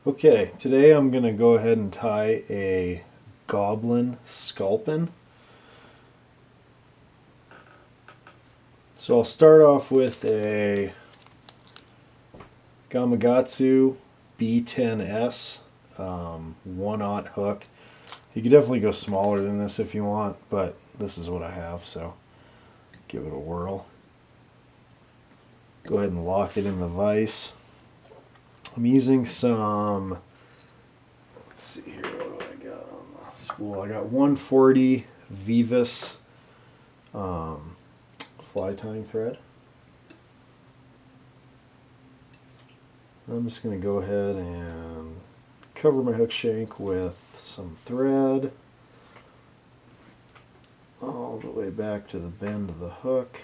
Okay, today I'm going to go ahead and tie a Goblin Sculpin. So I'll start off with a Gamakatsu B10S 1/0 hook. You could definitely go smaller than this if you want, but this is what I have, so give it a whirl. Go ahead and lock it in the vise. I'm using some, let's see here, what do I got on the spool? I got 140 Veevus fly tying thread. I'm just going to go ahead and cover my hook shank with some thread all the way back to the bend of the hook.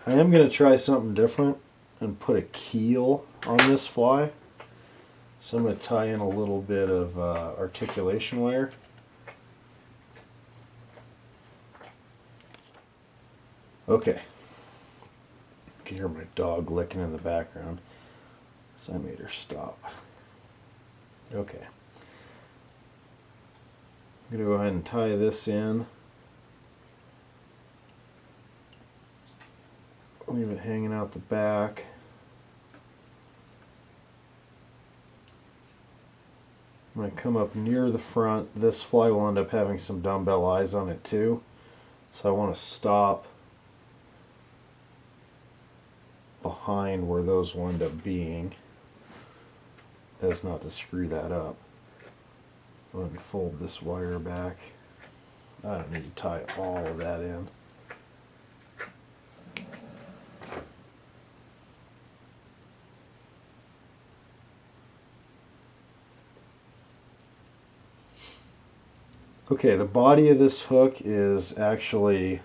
I am going to try something different and put a keel on this fly. So I'm going to tie in a little bit of articulation wire. Okay. You can hear my dog licking in the background, so I made her stop. Okay. I'm going to go ahead and tie this in. Leave it hanging out the back. I'm going to come up near the front. This fly will end up having some dumbbell eyes on it too. So I want to stop behind where those will end up being, as not to screw that up. Go ahead and fold this wire back. I don't need to tie all of that in. Okay, the body of this hook is actually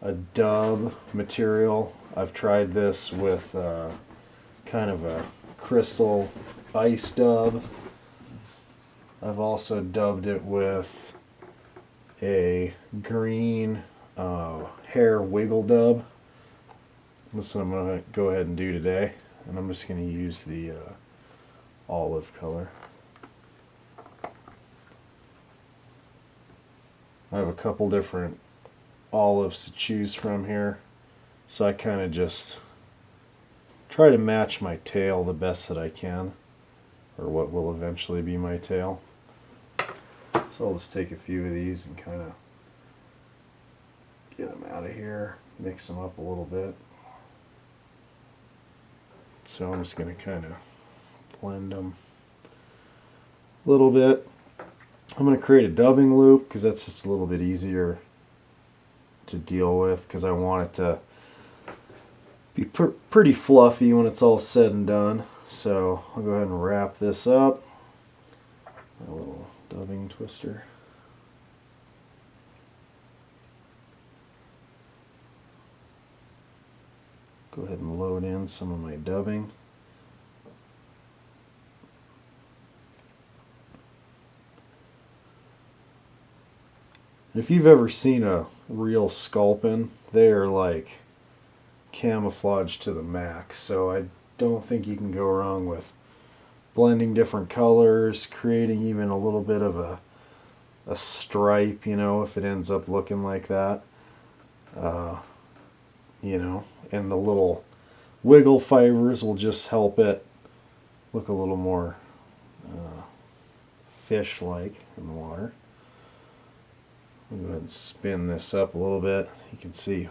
a dub material. I've tried this with kind of a crystal ice dub. I've also dubbed it with a green hair wiggle dub. That's what I'm going to go ahead and do today. And I'm just going to use the olive color. I have a couple different olives to choose from here, so I kind of just try to match my tail the best that I can, or what will eventually be my tail. So I'll just take a few of these and kind of get them out of here, mix them up a little bit. So I'm just going to kind of blend them a little bit. I'm going to create a dubbing loop because that's just a little bit easier to deal with, because I want it to be pretty fluffy when it's all said and done. So I'll go ahead and wrap this up. A little dubbing twister. Go ahead and load in some of my dubbing. If you've ever seen a real sculpin, they are like camouflage to the max. So I don't think you can go wrong with blending different colors, creating even a little bit of a stripe, you know, if it ends up looking like that. You know, and the little wiggle fibers will just help it look a little more fish-like in the water. I'll go ahead and spin this up a little bit. You can see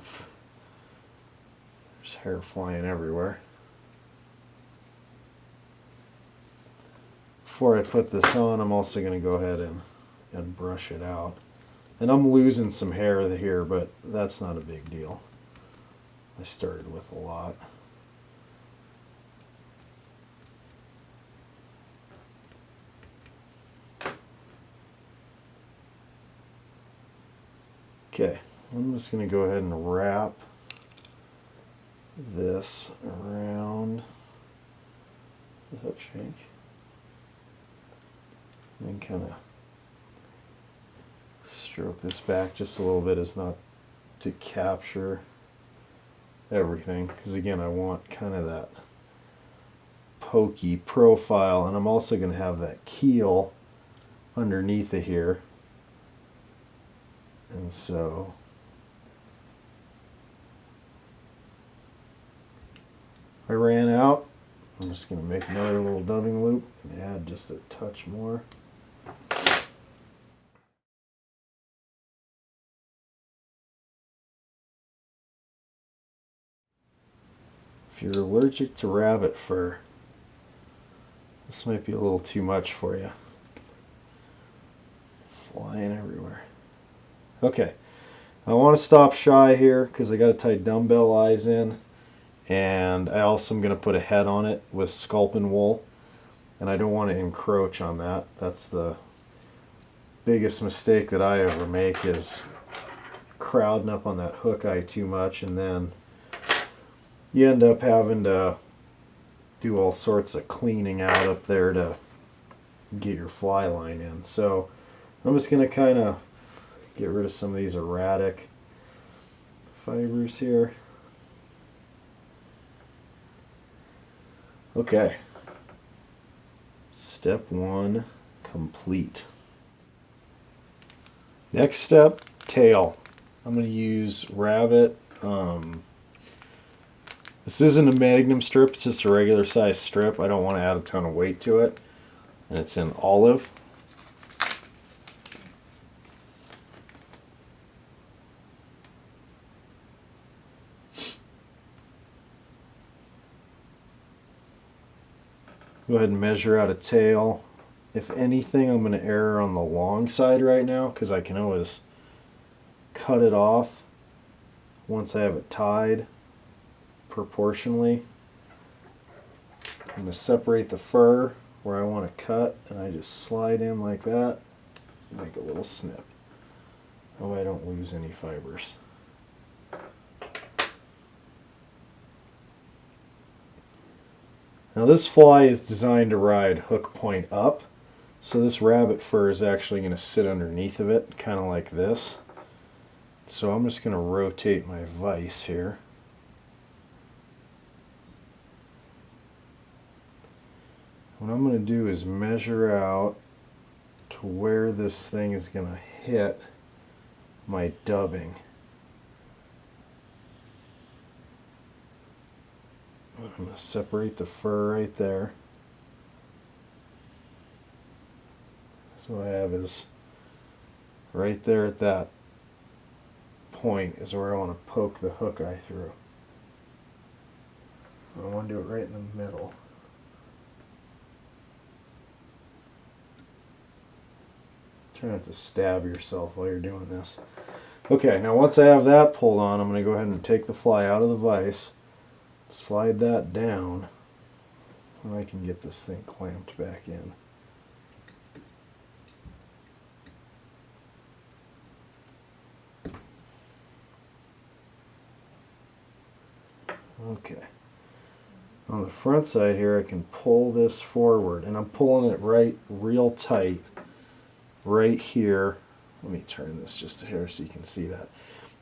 there's hair flying everywhere. Before I put this on, I'm also going to go ahead and brush it out. And I'm losing some hair here, but that's not a big deal. I started with a lot. Okay, I'm just going to go ahead and wrap this around the hook shank. And then kind of stroke this back just a little bit, as not to capture everything, because again I want kind of that pokey profile, and I'm also going to have that keel underneath of here, and so I ran out. I'm just going to make another little dubbing loop and add just a touch more. If you're allergic to rabbit fur, this might be a little too much for you. Flying everywhere. Okay, I want to stop shy here because I got to tie dumbbell eyes in, and I also am going to put a head on it with Sculpin wool, and I don't want to encroach on that. That's the biggest mistake that I ever make, is crowding up on that hook eye too much, and then you end up having to do all sorts of cleaning out up there to get your fly line in. So I'm just going to kind of get rid of some of these erratic fibers here. Okay. Step 1 complete. Next step, tail. I'm going to use rabbit. This isn't a magnum strip, it's just a regular size strip. I don't want to add a ton of weight to it. And it's in olive. Go ahead and measure out a tail. If anything, I'm going to err on the long side right now, because I can always cut it off once I have it tied proportionally. I'm going to separate the fur where I want to cut, and I just slide in like that, make a little snip. That way I don't lose any fibers. Now this fly is designed to ride hook point up, so this rabbit fur is actually going to sit underneath of it, kind of like this. So I'm just going to rotate my vise here. What I'm going to do is measure out to where this thing is going to hit my dubbing. I'm going to separate the fur right there. So what I have is right there at that point is where I want to poke the hook eye through. I want to do it right in the middle. Try not to stab yourself while you're doing this. Okay, now once I have that pulled on, I'm going to go ahead and take the fly out of the vise, slide that down, and I can get this thing clamped back in. Okay. On the front side here, I can pull this forward, and I'm pulling it right real tight right here. Let me turn this just a hair so you can see that.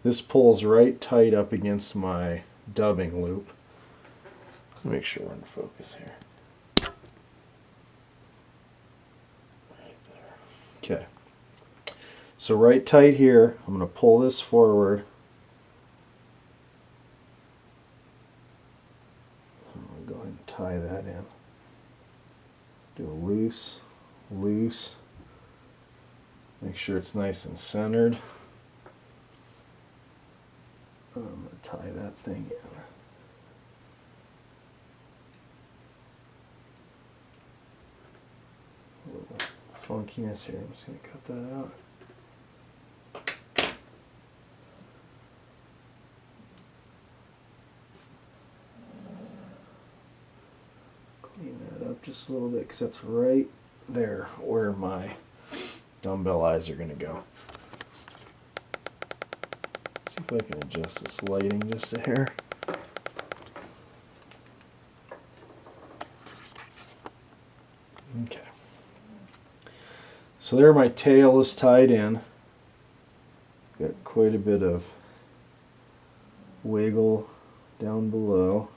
This pulls right tight up against my dubbing loop. Make sure we're in focus here. Right there. Okay. So right tight here, I'm going to pull this forward. I'm going to go ahead and tie that in. Do a loose, loose. Make sure it's nice and centered. I'm going to tie that thing in. A little funkiness here. I'm just going to cut that out. Clean that up just a little bit because that's right there where my dumbbell eyes are going to go. See if I can adjust this lighting just a hair. Okay. So there my tail is tied in. Got quite a bit of wiggle down below.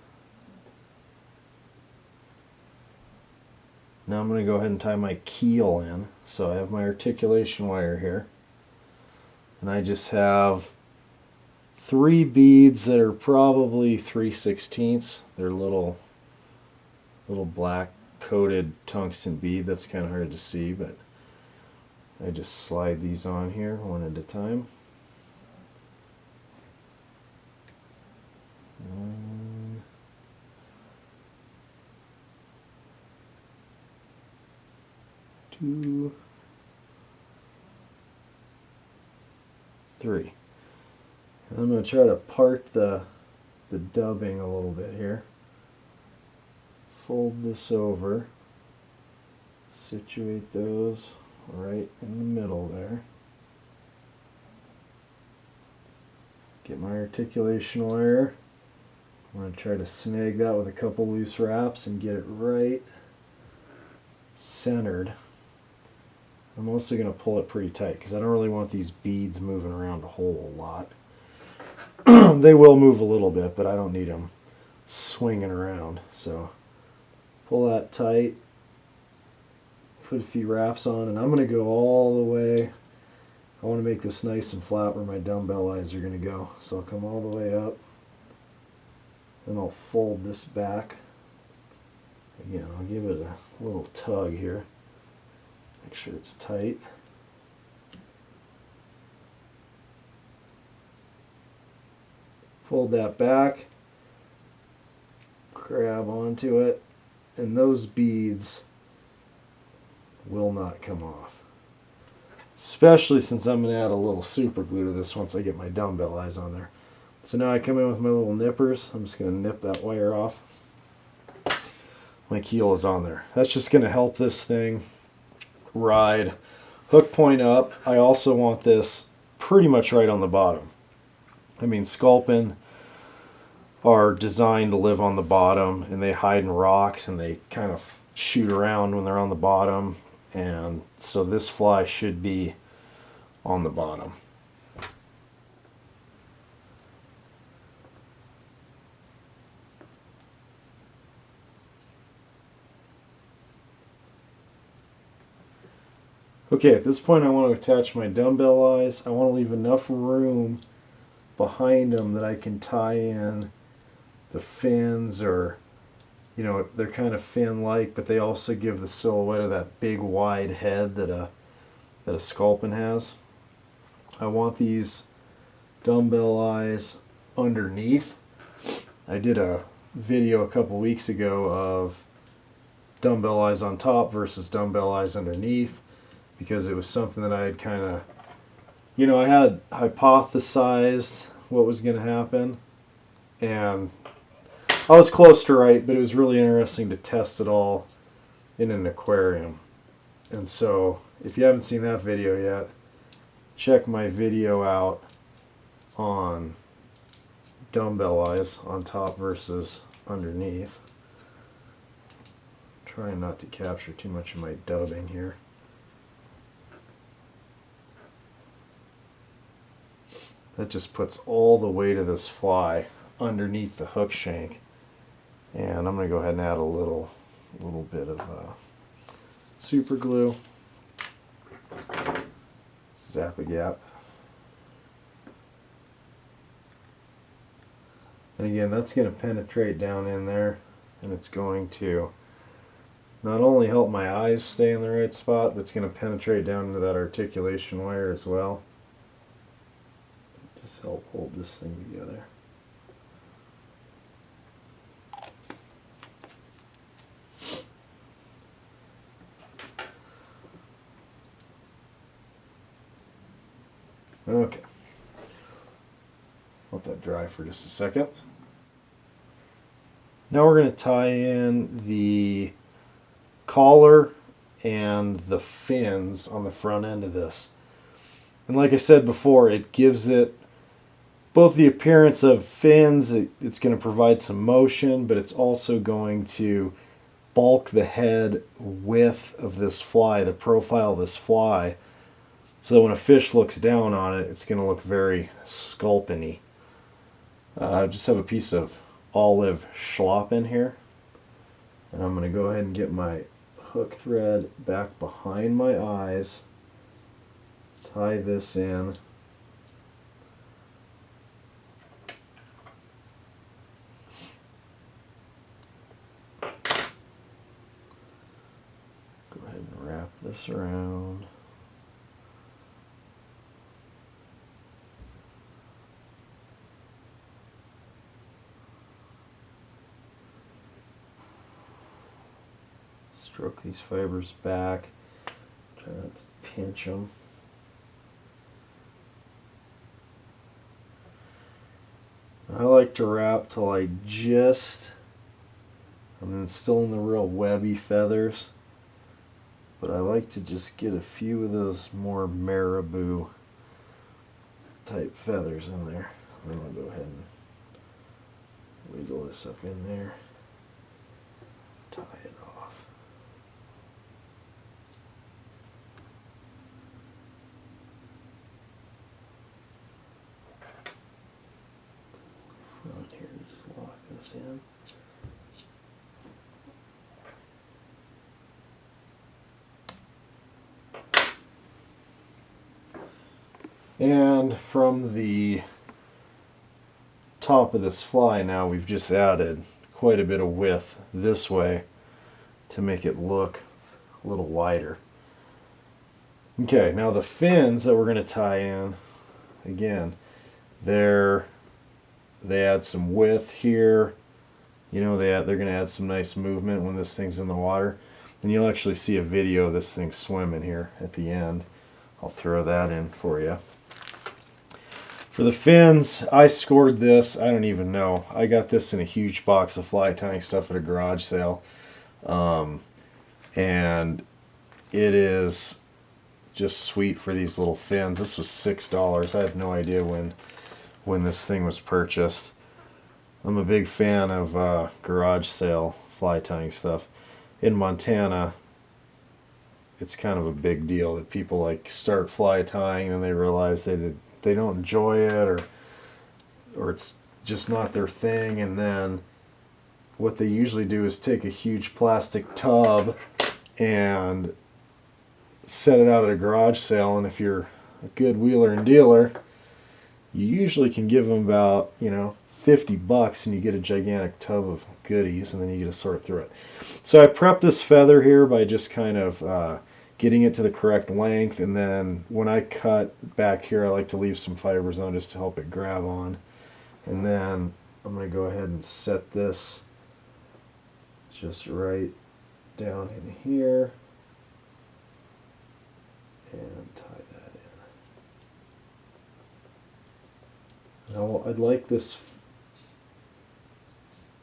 Now I'm going to go ahead and tie my keel in. So I have my articulation wire here. And I just have 3 beads that are probably 3/16. They're little black coated tungsten bead. That's kind of hard to see, but I just slide these on here one at a time. 1, 2, 3. And I'm going to try to part the dubbing a little bit here. Fold this over, situate those right in the middle there. Get my articulation wire. I'm going to try to snag that with a couple loose wraps and get it right centered. I'm also going to pull it pretty tight because I don't really want these beads moving around a whole lot. They will move a little bit, but I don't need them swinging around. So pull that tight, put a few wraps on, and I'm going to go all the way. I want to make this nice and flat where my dumbbell eyes are going to go. So I'll come all the way up, then I'll fold this back. Again, I'll give it a little tug here. Make sure it's tight. Fold that back, grab onto it, and those beads will not come off. Especially since I'm going to add a little super glue to this once I get my dumbbell eyes on there. So now I come in with my little nippers. I'm just going to nip that wire off. My keel is on there. That's just going to help this thing ride hook point up. I also want this pretty much right on the bottom. I mean, Sculpin are designed to live on the bottom, and they hide in rocks and they kind of shoot around when they're on the bottom, and so this fly should be on the bottom. Okay, at this point I want to attach my dumbbell eyes. I want to leave enough room behind them that I can tie in the fins, or, you know, they're kind of fin-like, but they also give the silhouette of that big wide head that a Sculpin has. I want these dumbbell eyes underneath. I did a video a couple weeks ago of dumbbell eyes on top versus dumbbell eyes underneath, because it was something that I had kind of, you know, I had hypothesized what was going to happen, and I was close to right, but it was really interesting to test it all in an aquarium. And so, if you haven't seen that video yet, check my video out on dumbbell eyes on top versus underneath. Trying not to capture too much of my dubbing here. That just puts all the weight of this fly underneath the hook shank. And I'm going to go ahead and add a little bit of super glue. Zap a gap. And again, that's going to penetrate down in there, and it's going to not only help my eyes stay in the right spot, but it's going to penetrate down into that articulation wire as well. Just help hold this thing together. Okay. Let that dry for just a second. Now we're going to tie in the collar and the fins on the front end of this. And like I said before, it gives it both the appearance of fins. It's going to provide some motion, but it's also going to bulk the head width of this fly, the profile of this fly, so that when a fish looks down on it, it's going to look very Sculpin-y. I just have a piece of olive Schlappen here. And I'm going to go ahead and get my hook thread back behind my eyes, tie this in. Go ahead and wrap this around. Stroke these fibers back, try not to pinch them. I like to wrap till I'm still in the real webby feathers, but I like to just get a few of those more marabou type feathers in there. I'm going to go ahead and wiggle this up in there, tie it off. Here, just lock this in. And from the top of this fly now, we've just added quite a bit of width this way to make it look a little wider. Okay, now the fins that we're going to tie in, again, they add some width here. You know, they're going to add some nice movement when this thing's in the water. And you'll actually see a video of this thing swimming here at the end. I'll throw that in for you. For the fins, I scored this, I don't even know. I got this in a huge box of fly tying stuff at a garage sale. And it is just sweet for these little fins. This was $6. I have no idea when this thing was purchased. I'm a big fan of garage sale fly tying stuff. In Montana, it's kind of a big deal that people like start fly tying and they realize they don't enjoy it, or it's just not their thing, and then what they usually do is take a huge plastic tub and set it out at a garage sale, and if you're a good wheeler and dealer, you usually can give them about, you know, $50 and you get a gigantic tub of goodies, and then you get to sort through it. So I prepped this feather here by just kind of getting it to the correct length, and then when I cut back here I like to leave some fibers on just to help it grab on. And then I'm going to go ahead and set this just right down in here and tie that in. Now I'd like the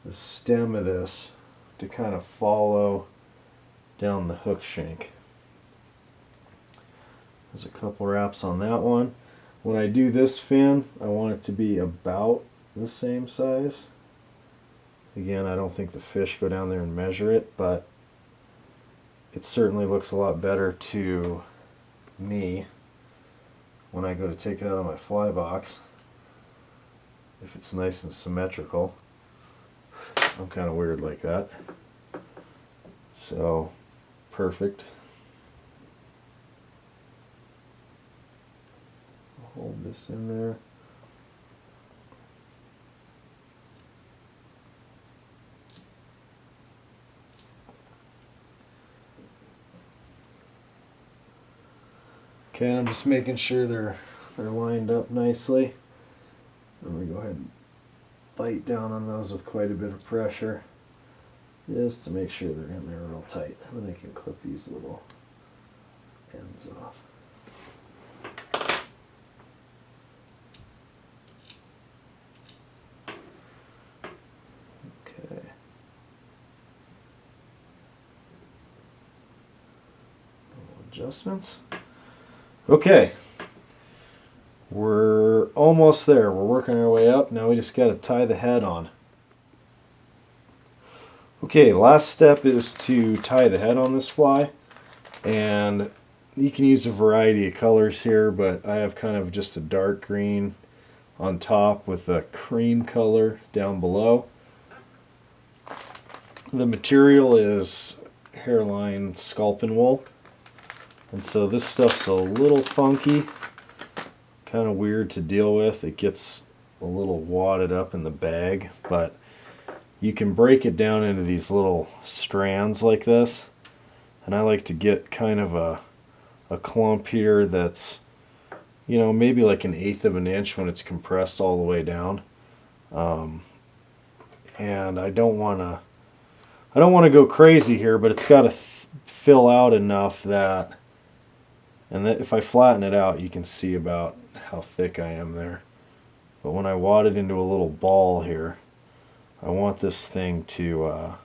stem of this to kind of follow down the hook shank. There's a couple wraps on that one. When I do this fin, I want it to be about the same size. Again, I don't think the fish go down there and measure it, but it certainly looks a lot better to me when I go to take it out of my fly box, if it's nice and symmetrical. I'm kind of weird like that. So, perfect. Hold this in there. Okay, I'm just making sure they're lined up nicely. I'm going to go ahead and bite down on those with quite a bit of pressure, just to make sure they're in there real tight. And then I can clip these little ends off. Okay. Adjustments. Okay. We're almost there. We're working our way up. Now we just got to tie the head on. Okay, last step is to tie the head on this fly. And you can use a variety of colors here, but I have kind of just a dark green on top with a cream color down below. The material is Hare'e Sculpin wool. And so this stuff's a little funky, kind of weird to deal with. It gets a little wadded up in the bag, but you can break it down into these little strands like this. And I like to get kind of a clump here that's, you know, maybe like 1/8 of an inch when it's compressed all the way down. And I don't want to go crazy here, but it's got to fill out enough that, and that if I flatten it out, you can see about how thick I am there. But when I wad it into a little ball here, I want this thing to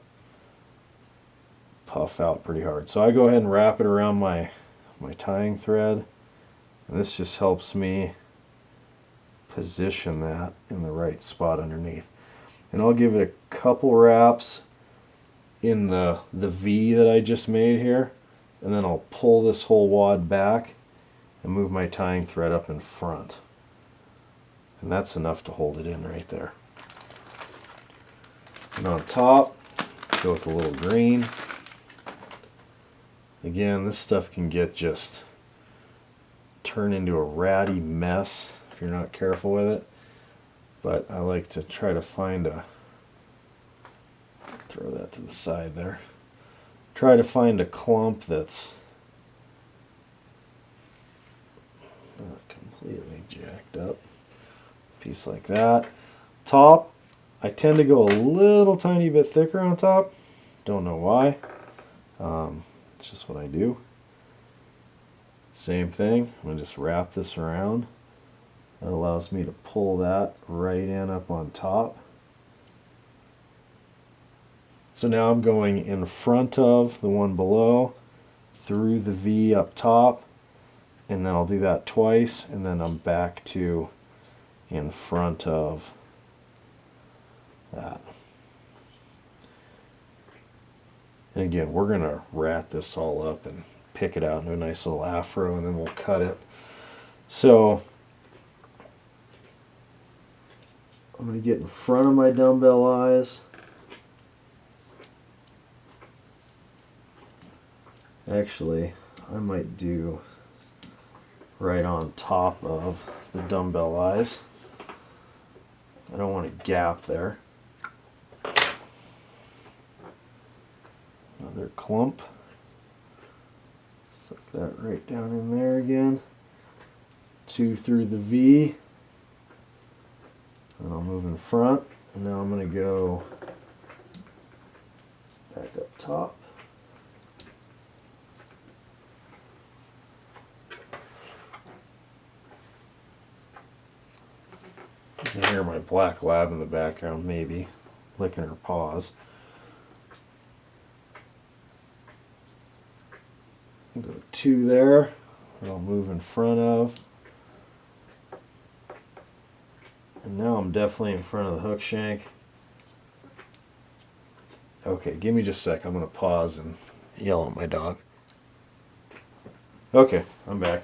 puff out pretty hard. So I go ahead and wrap it around my tying thread, and this just helps me position that in the right spot underneath. And I'll give it a couple wraps in the V that I just made here, and then I'll pull this whole wad back and move my tying thread up in front. And that's enough to hold it in right there. And on top, go with a little green. Again, this stuff can get just turn into a ratty mess if you're not careful with it. But I like to try to find throw that to the side there. Try to find a clump that's not completely jacked up. Piece like that. Top, I tend to go a little tiny bit thicker on top. Don't know why. It's just what I do. Same thing. I'm going to just wrap this around. That allows me to pull that right in up on top. So now I'm going in front of the one below, through the V up top, and then I'll do that twice, and then I'm back to in front of that. And again, we're going to rat this all up and pick it out into a nice little afro, and then we'll cut it. So I'm going to get in front of my dumbbell eyes. Actually, I might do right on top of the dumbbell eyes. I don't want a gap there. Another clump. Suck that right down in there again. 2 through the V. And I'll move in front. And now I'm going to go back up top. You can hear my black lab in the background, maybe, licking her paws. Go 2 there, and I'll move in front of. And now I'm definitely in front of the hook shank. Okay, give me just a sec. I'm going to pause and yell at my dog. Okay, I'm back.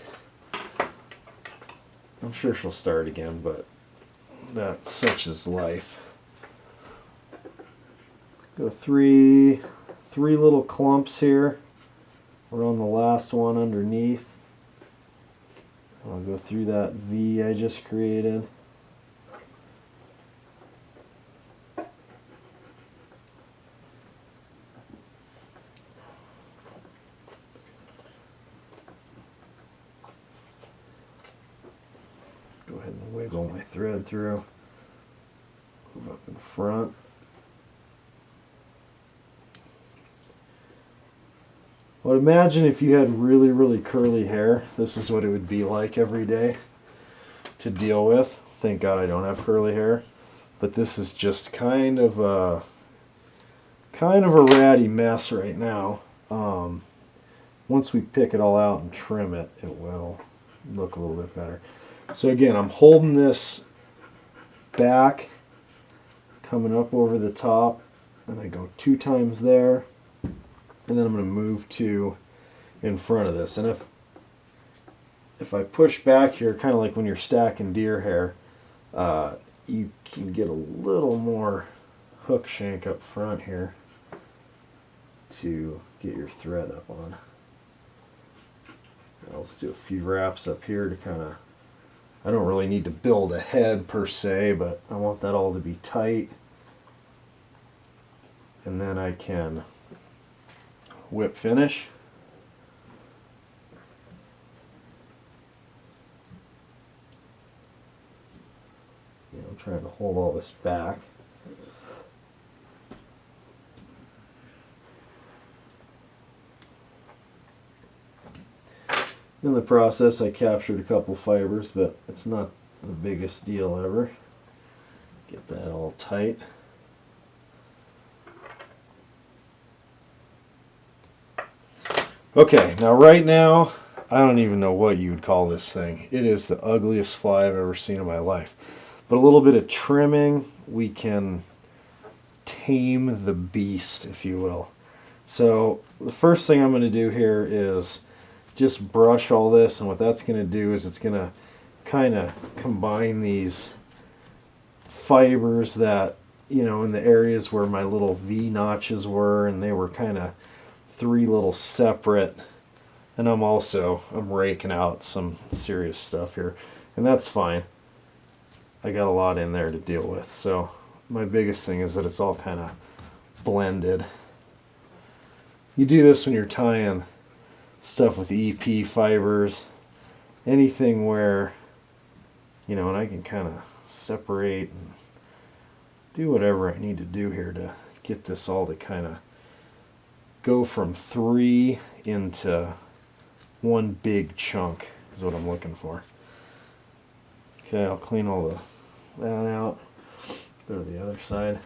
I'm sure she'll start again, but that's such is life. Go three little clumps here. We're on the last one underneath. I'll go through that V I just created. Go ahead and wiggle my thread through. Move up in front. Well, imagine if you had really, really curly hair. This is what it would be like every day to deal with. Thank God I don't have curly hair. But this is just kind of a ratty mess right now. Once we pick it all out and trim it, it will look a little bit better. So again, I'm holding this back, coming up over the top, and I go 2 times there. And then I'm going to move to in front of this. And if I push back here, kind of like when you're stacking deer hair, you can get a little more hook shank up front here. to get your thread up on. Now let's do a few wraps up here to kind of, I don't really need to build a head per se, but I want that all to be tight. And then I can whip finish. I'm trying to hold all this back. In the process, I captured a couple fibers, but it's not the biggest deal ever. Get that all tight. Okay, now right now, I don't even know what you would call this thing. It is the ugliest fly I've ever seen in my life. But a little bit of trimming, we can tame the beast, if you will. So the first thing I'm going to do here is just brush all this, and what that's going to do is it's going to kind of combine these fibers that, you know, in the areas where my little V notches were, and they were kind of three little separate. And I'm raking out some serious stuff here, and that's fine. I got a lot in there to deal with. So my biggest thing is that it's all kind of blended. You do this when you're tying stuff with EP fibers, anything where, you know, and I can kind of separate and do whatever I need to do here to get this all to kind of go from three into one big chunk is what I'm looking for. Okay, I'll clean all that out. Go to the other side.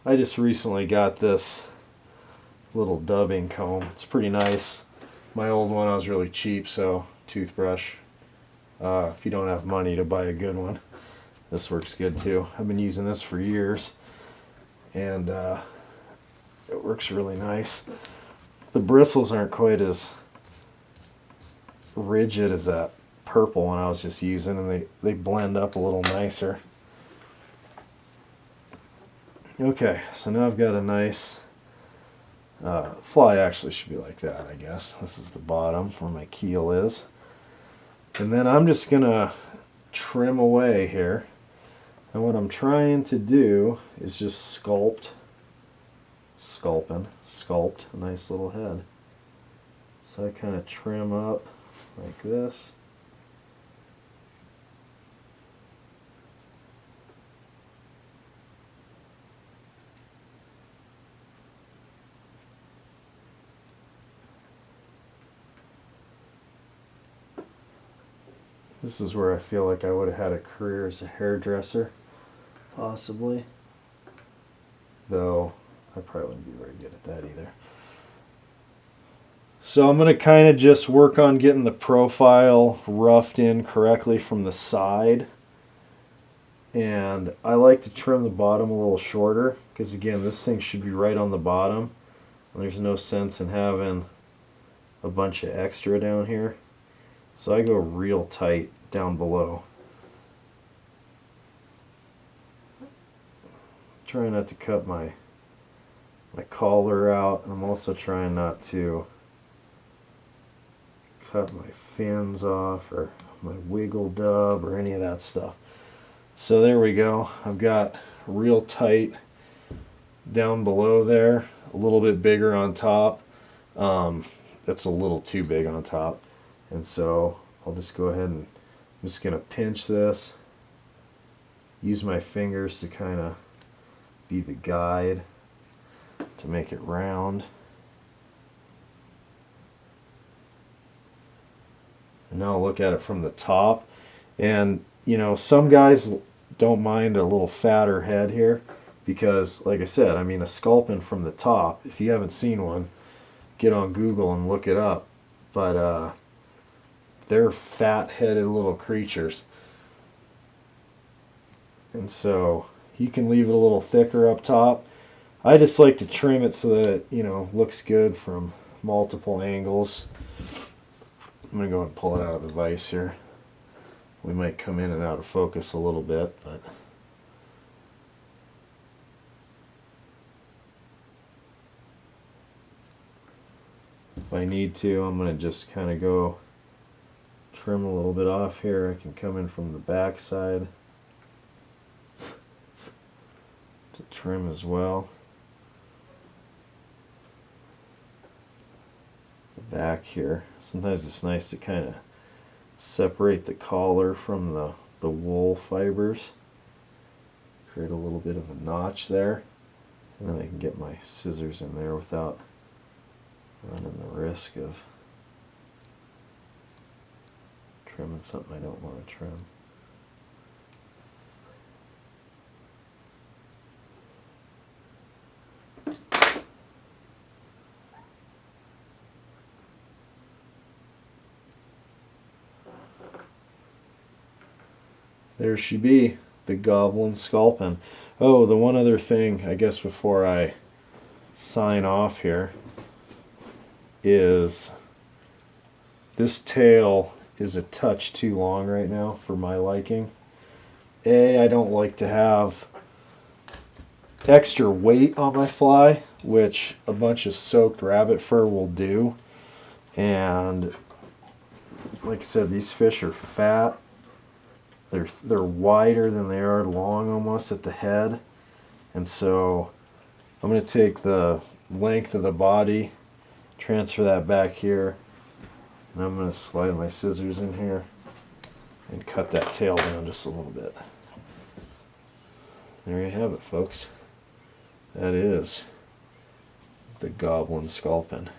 I just recently got this little dubbing comb. It's pretty nice. My old one, I was really cheap, so toothbrush. If you don't have money to buy a good one, this works good too. I've been using this for years, and it works really nice. The bristles aren't quite as rigid as that purple one I was just using, and they blend up a little nicer. Okay, so now I've got a nice fly. Actually should be like that, I guess. This is the bottom where my keel is, and then I'm just gonna trim away here, and what I'm trying to do is just sculpt a nice little head. So I kind of trim up like this. This is where I feel like I would have had a career as a hairdresser, possibly. Though I probably wouldn't be very good at that either. So I'm going to kind of just work on getting the profile roughed in correctly from the side. And I like to trim the bottom a little shorter, because again, this thing should be right on the bottom. And there's no sense in having a bunch of extra down here. So I go real tight down below. Try not to cut my collar out. I'm also trying not to cut my fins off or my wiggle dub or any of that stuff. So there we go. I've got real tight down below there, a little bit bigger on top. That's a little too big on top. And so I'll just go ahead and I'm just going to pinch this, use my fingers to kind of be the guide to make it round. And now I'll look at it from the top. And you know, some guys don't mind a little fatter head here because, like I said, I mean, a sculpin from the top, if you haven't seen one, get on Google and look it up. But they're fat-headed little creatures. And so you can leave it a little thicker up top. I just like to trim it so that it, you know, looks good from multiple angles. I'm going to go and pull it out of the vise here. We might come in and out of focus a little bit, but I need to, I'm going to just kind of go trim a little bit off here. I can come in from the back side to trim as well. The back here. Sometimes it's nice to kind of separate the collar from the wool fibers. Create a little bit of a notch there. And then I can get my scissors in there without running the risk of trimming something I don't want to trim. There she be, the Goblin Sculpin. Oh, the one other thing, I guess, before I sign off here, is this tail is a touch too long right now for my liking. I don't like to have extra weight on my fly, which a bunch of soaked rabbit fur will do. And like I said, these fish are fat. They're wider than they are long almost at the head. And so I'm going to take the length of the body, transfer that back here, and I'm going to slide my scissors in here and cut that tail down just a little bit. There you have it, folks. That is the Goblin Sculpin.